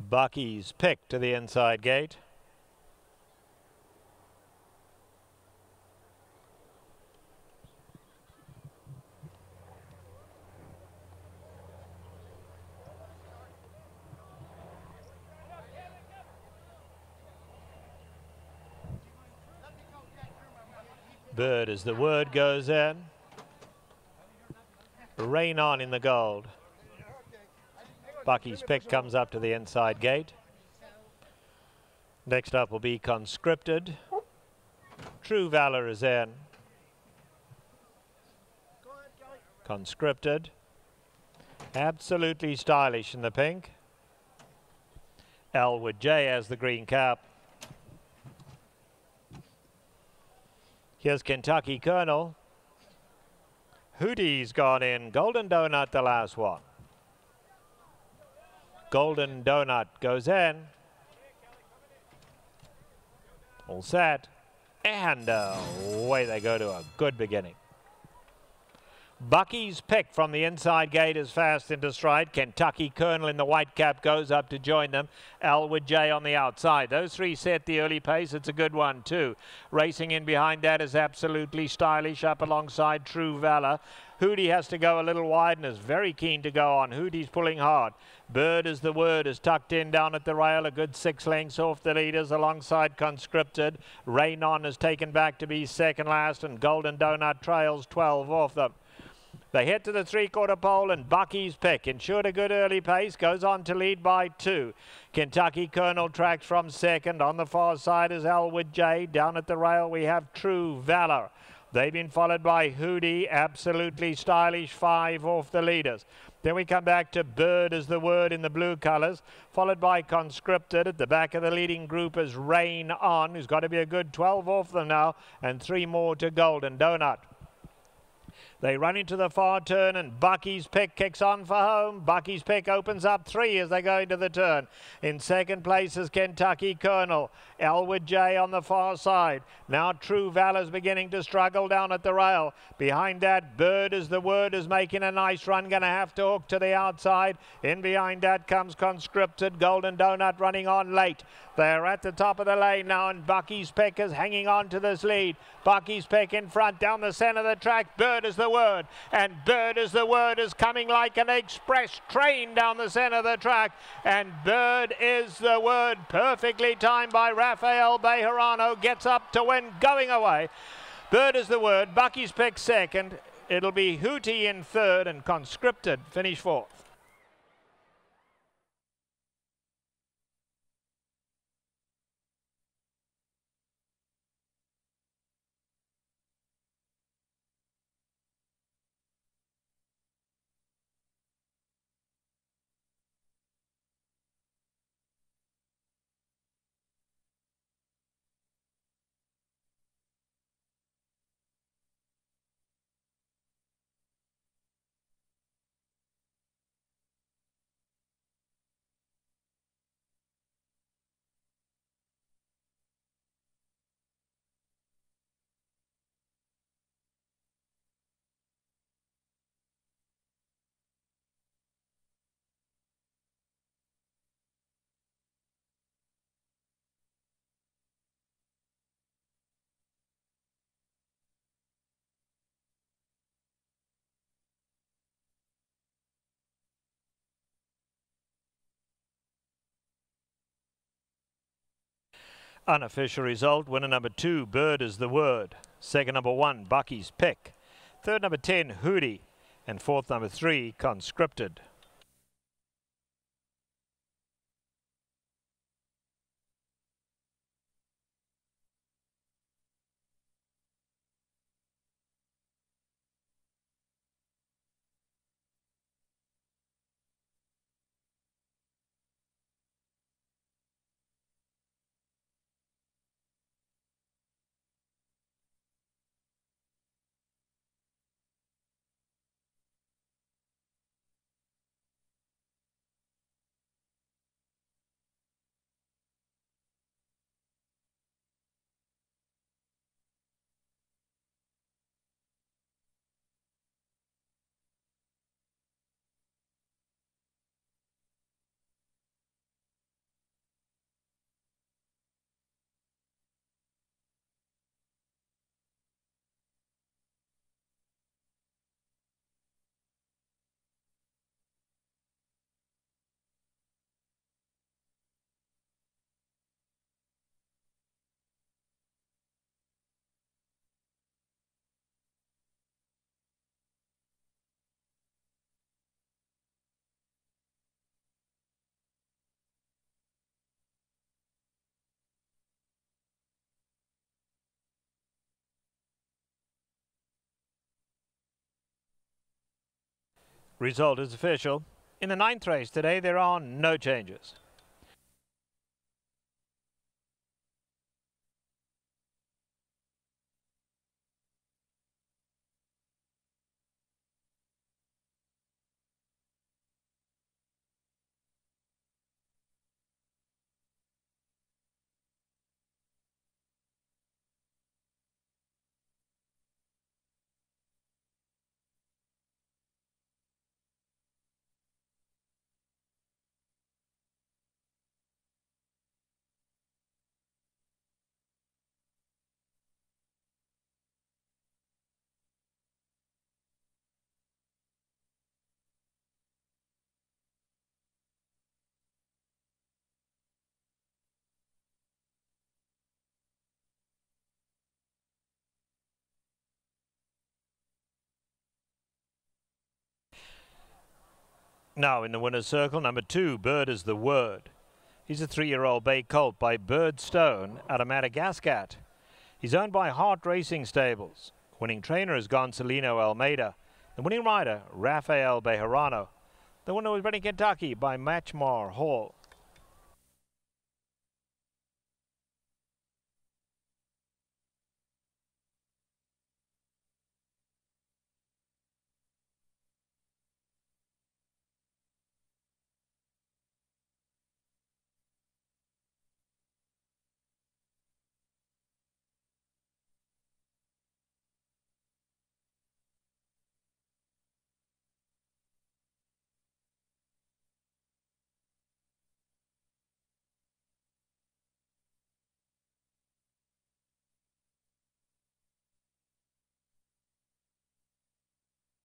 Bucky's pick to the inside gate. Bird as the word goes in. Rain on in the gold. Bucky's pick comes up to the inside gate. Next up will be Conscripted. True Valor is in. Conscripted. Absolutely stylish in the pink. Elwood J as the green cap. Here's Kentucky Colonel. Hootie's gone in. Golden Donut, the last one. Golden Donut goes in. All set. And away they go to a good beginning. Bucky's pick from the inside gate is fast into stride. Kentucky Colonel in the white cap goes up to join them. Elwood J on the outside. Those three set the early pace. It's a good one too. Racing in behind that is Absolutely Stylish up alongside True Valor. Hootie has to go a little wide and is very keen to go on. Hootie's pulling hard. Bird as the word is tucked in down at the rail. A good 6 lengths off the leaders alongside Conscripted. Rain On is taken back to be second last and Golden Donut trails 12 off them. They head to the 3/4 pole and Bucky's pick ensured a good early pace, goes on to lead by 2. Kentucky Colonel tracks from second. On the far side is Elwood J. Down at the rail we have True Valor. They've been followed by Hootie, Absolutely Stylish, 5 off the leaders. Then we come back to Bird as the word in the blue colours, followed by Conscripted. At the back of the leading group is Rain On, who's got to be a good 12 off them now, and 3 more to Golden Donut. They run into the far turn and Bucky's pick kicks on for home. Bucky's pick opens up 3 as they go into the turn. In second place is Kentucky Colonel. Elwood J on the far side. Now True Valor's beginning to struggle down at the rail. Behind that, Bird as the word is making a nice run. Going to have to hook to the outside. In behind that comes Conscripted. Golden Donut running on late. They're at the top of the lane now and Bucky's pick is hanging on to this lead. Bucky's pick in front down the centre of the track. Bird is the word, and Bird as the word is coming like an express train down the centre of the track, and Bird is the word, perfectly timed by Rafael Bejarano, gets up to win going away. Bird is the word, Bucky's pick second, it'll be Hootie in third and Conscripted finish fourth. Unofficial result, winner number 2, Bird is the word. Second number 1, Bucky's pick. Third number 10, Hootie. And fourth number 3, Conscripted. Result is official. In the 9th race today, there are no changes. Now in the winner's circle, number 2, Bird is the Word. He's a 3-year-old bay colt by Bird Stone out of Madagascar. He's owned by Heart Racing Stables. Winning trainer is Gonzalino Almeida. The winning rider, Rafael Bejarano. The winner was Kentucky by Matchmar Hall.